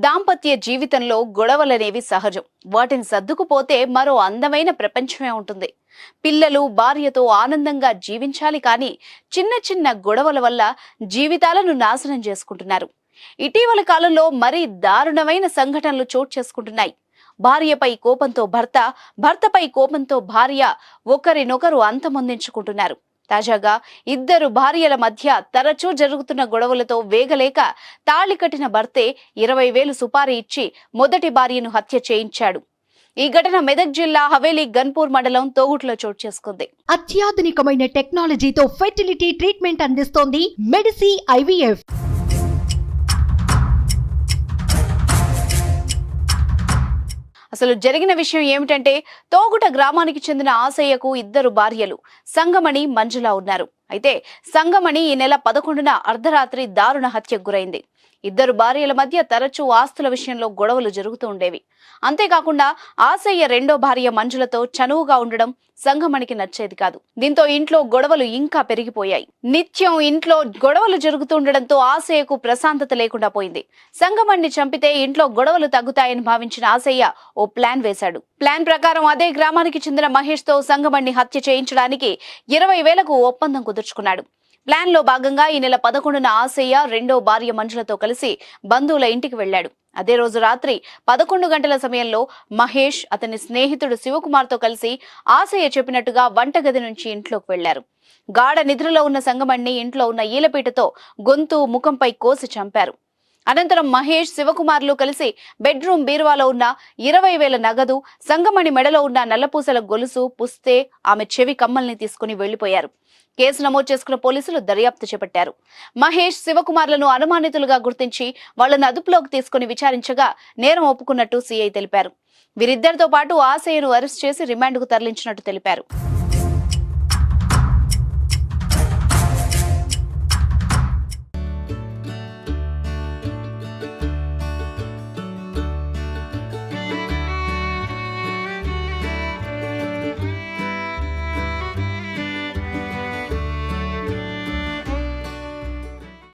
దాంపత్య జీవితంలో గొడవలనేవి సహజం. వాటిని సర్దుకుపోతే మరో అందమైన ప్రపంచమే ఉంటుంది. పిల్లలు భార్యతో ఆనందంగా జీవించాలి, కానీ చిన్న చిన్న గొడవల వల్ల జీవితాలను నాశనం చేసుకుంటున్నారు. ఇటీవల కాలంలో మరీ దారుణమైన సంఘటనలు చోటు చేసుకుంటున్నాయి. భార్యపై కోపంతో భర్త, భర్తపై కోపంతో భార్య ఒకరినొకరు అంతమొందించుకుంటున్నారు. తాజాగా ఇద్దరు భార్యల మధ్య తరచూ జరుగుతున్న గొడవలతో వేగలేక తాళి కట్టిన భర్తే 20,000 సుపారీ ఇచ్చి మొదటి భార్యను హత్య చేయించాడు. ఈ ఘటన మెదక్ జిల్లా హవేలీ గన్పూర్ మండలం తోగుట్లో చోటు చేసుకుంది. అత్యాధునికమైన టెక్నాలజీతో ఫెర్టిలిటీ ట్రీట్మెంట్ అందిస్తోంది మెడిసి IVF. అసలు జరిగిన విషయం ఏమిటంటే, తోగుట గ్రామానికి చెందిన ఆసయ్యకు ఇద్దరు భార్యలు సంగమణి, మంజుల ఉన్నారు. అయితే సంగమణి ఈ నెల 11న అర్ధరాత్రి దారుణ హత్యకు గురైంది. ఇద్దరు భార్యల మధ్య తరచూ ఆస్తుల విషయంలో గొడవలు జరుగుతూ ఉండేవి. అంతేకాకుండా ఆసయ్య రెండో భార్య మంజులతో చనువుగా ఉండడం సంగమణికి నచ్చేది కాదు. దీంతో ఇంట్లో గొడవలు ఇంకా పెరిగిపోయాయి. నిత్యం ఇంట్లో గొడవలు జరుగుతుండడంతో ఆసయ్యకు ప్రశాంతత లేకుండా పోయింది. సంగమణిని చంపితే ఇంట్లో గొడవలు తగ్గుతాయని భావించిన ఆసయ్య ఓ ప్లాన్ వేశాడు. ప్లాన్ ప్రకారం అదే గ్రామానికి చెందిన మహేష్ తో సంగమణిని హత్య చేయించడానికి 20,000కు ఒప్పందం కుదుర్చుకున్నాడు. ప్లాన్ లో భాగంగా ఈ నెల 11న ఆసయ్య రెండో భార్య మంజులతో కలిసి బంధువుల ఇంటికి వెళ్లాడు. అదే రోజు రాత్రి 11 గంటల సమయంలో మహేష్ అతని స్నేహితుడు శివకుమార్ తో కలిసి ఆసయ్య చెప్పినట్టుగా వంటగది నుంచి ఇంట్లోకి వెళ్లారు. గాఢ నిద్రలో ఉన్న సంగమణిని ఇంట్లో ఉన్న ఈలపీటతో గొంతు, ముఖంపై కోసి చంపారు. అనంతరం మహేష్, శివకుమార్లు కలిసి బెడ్రూమ్ బీరువాలో ఉన్న 20,000 నగదు, సంగమణి మెడలో ఉన్న నల్లపూసల గొలుసు, పుస్తే, ఆమె చెవి కమ్మల్ని తీసుకుని వెళ్లిపోయారు. కేసు నమోదు చేసుకున్న పోలీసులు దర్యాప్తు చేపట్టారు. మహేష్, శివకుమార్లను అనుమానితులుగా గుర్తించి వాళ్లను అదుపులోకి తీసుకుని విచారించగా నేరం ఒప్పుకున్నట్టు సిఐ తెలిపారు. వీరిద్దరితో పాటు ఆసయ్యను అరెస్ట్ చేసి రిమాండ్కు తరలించినట్టు తెలిపారు.